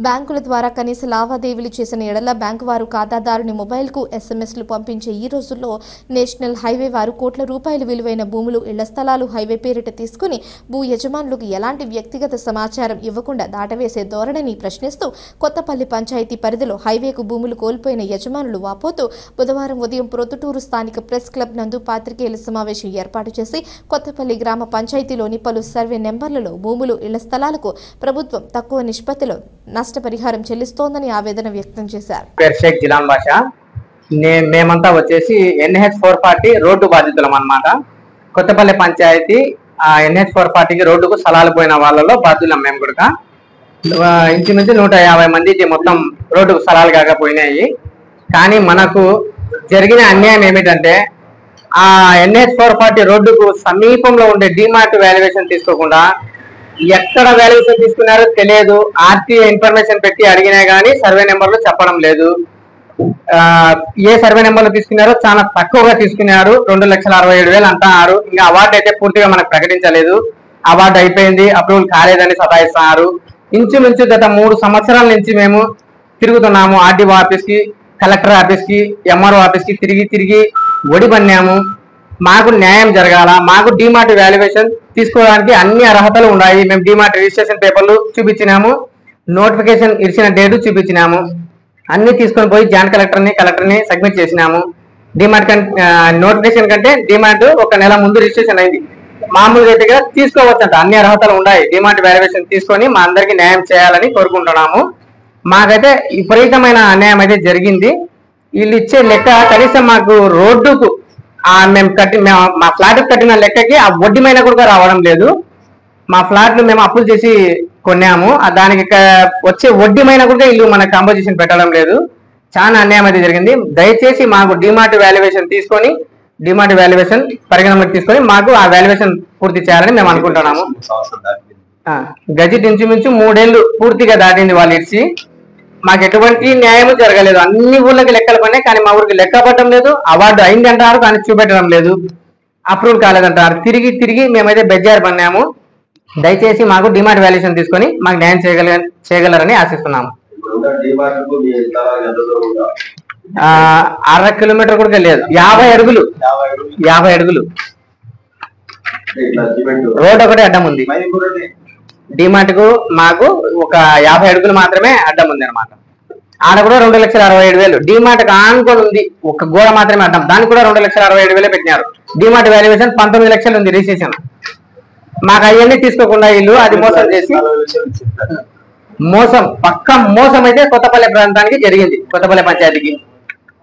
బ్యాంకుల ద్వారా కనీస లావాదేవీలు చేసిన ఎడల బ్యాంకు వారు ఖాతాదారుని మొబైల్కు ఎస్ఎంఎస్లు పంపించే ఈ రోజుల్లో నేషనల్ హైవే వారు కోట్ల రూపాయల విలువైన భూములు, ఇళ్ల స్థలాలు హైవే పేరిట తీసుకుని భూ యజమానులకు ఎలాంటి వ్యక్తిగత సమాచారం ఇవ్వకుండా దాటవేసే ధోరణిని ప్రశ్నిస్తూ కొత్తపల్లి పంచాయతీ పరిధిలో హైవేకు భూములు కోల్పోయిన యజమానులు వాపోతూ బుధవారం ఉదయం ప్రొద్దుటూరు స్థానిక ప్రెస్ క్లబ్ నందు పాత్రికేయుల సమావేశం ఏర్పాటు చేసి కొత్తపల్లి గ్రామ పంచాయతీలోని పలు సర్వే నెంబర్లలో భూములు, ఇళ్ల స్థలాలకు ప్రభుత్వం తక్కువ నిష్పత్తిలో నష్టపరిహారం చెల్లిస్తోందని ఆవేదన వ్యక్తం చేశారు. షేక్ జిలాన్ బాషా, మేమంతా వచ్చేసి NH440 రోడ్డు బాధితులం అన్నమాట. కొత్తపల్లి పంచాయతీ NH440కి రోడ్డుకు స్థలాలు పోయిన వాళ్ళలో బాధితులం మేము కూడా. ఇంచుమించు 150 మందికి మొత్తం రోడ్డుకు స్థలాలు కాకపోయినాయి. కానీ మనకు జరిగిన అన్యాయం ఏమిటంటే ఆ NH440 రోడ్డుకు సమీపంలో ఉండే డిమార్ట్ వాల్యుయేషన్ తీసుకోకుండా ఎక్కడ వాల్యుయేషన్ తీసుకున్నారో తెలియదు. ఆర్టీఐ ఇన్ఫర్మేషన్ పెట్టి అడిగినా కానీ సర్వే నెంబర్లు చెప్పడం లేదు. ఏ సర్వే నెంబర్లు తీసుకున్నారో చాలా తక్కువగా తీసుకున్నారు. 2,67,000 అంటున్నారు. ఇంకా అవార్డు అయితే పూర్తిగా మనకు ప్రకటించలేదు. అవార్డు అయిపోయింది, అప్రూవల్ కాలేదని సతాయిస్తున్నారు. ఇంచుమించు గత 3 సంవత్సరాల నుంచి మేము తిరుగుతున్నాము. ఆర్డీఓ ఆఫీస్కి, కలెక్టర్ ఆఫీస్కి, ఎంఆర్ఓ ఆఫీస్కి తిరిగి ఒడిపన్నాము. మాకు న్యాయం జరగాల. మాకు డిమార్ట్ వాల్యుయేషన్ తీసుకోవడానికి అన్ని అర్హతలు ఉన్నాయి. మేము డిమార్ట్ రిజిస్ట్రేషన్ పేపర్లు చూపించినాము, నోటిఫికేషన్ ఇచ్చిన డేటు చూపించినాము. అన్ని తీసుకొని పోయి జాయింట్ కలెక్టర్ని సబ్మిట్ చేసినాము. డిమార్ట్ నోటిఫికేషన్ కంటే డిమార్ట్ 1 నెల ముందు రిజిస్ట్రేషన్ అయింది. మామూలుగా అయితే తీసుకోవచ్చంట. అన్ని అర్హతలు ఉన్నాయి. డిమార్ట్ వాల్యుయేషన్ తీసుకొని మా అందరికి న్యాయం చేయాలని కోరుకుంటున్నాము. మాకైతే విపరీతమైన అన్యాయం అయితే జరిగింది. వీళ్ళు ఇచ్చే లెక్క కనీసం మాకు రోడ్డుకు మా ఫ్లాట్ కట్టిన లెక్కకి ఆ వడ్డీ మైన కూడా రావడం లేదు. మా ఫ్లాట్లు మేము అప్పులు చేసి కొన్నాము. దానికి వచ్చే వడ్డీ మైన కూడా ఇల్లు మన కాంపోజిషన్ పెట్టడం లేదు. చాలా అన్యాయం అయితే జరిగింది. దయచేసి మాకు డిమార్ట్ వాల్యుయేషన్ తీసుకొని పరిగణనలోకి తీసుకొని మాకు ఆ వాల్యుయేషన్ పూర్తి చేయాలని మేము అనుకుంటున్నాము. గజిట్ ఇంచుమించు 3 ఏళ్ళు పూర్తిగా దాటింది వాళ్ళు ఇచ్చి. మాకు ఎటువంటి న్యాయం జరగలేదు. అన్ని ఊళ్ళకి లెక్కలు పడినాయి, కానీ మా ఊరికి లెక్క పట్టడం లేదు. అవార్డు అయింది అంటారు, కానీ చూపెట్టడం లేదు. అప్రూవల్ కాలేదంటారు. తిరిగి మేమైతే బెజ్జారు పన్నాము. దయచేసి మాకు డిమార్ట్ వాల్యుయేషన్ తీసుకొని మాకు న్యాయం చేయగలరని ఆశిస్తున్నాము. 1/2 కిలోమీటర్ కూడా లేదు, 50 అడుగులు రోడ్ ఒకటే అడ్డం ఉంది. డిమార్ట్ కు మాకు ఒక 50 అడుగులు మాత్రమే అడ్డం ఉంది అనమాట. ఆడ కూడా 2,67,000. డిమార్ట్ ఆనుకొని ఉంది, ఒక గోడ మాత్రమే అడ్డం. దానికి కూడా 2,67,000 పెట్టినారు. డిమార్ట్ వాల్యుయేషన్ 19 లక్షలు ఉంది రిజిస్ట్రేషన్. మాకు అవన్నీ తీసుకోకుండా ఇల్లు అది మోసం చేసి పక్క మోసం అయితే కొత్తపల్లి ప్రాంతానికి జరిగింది, కొత్తపల్లి పంచాయతీకి.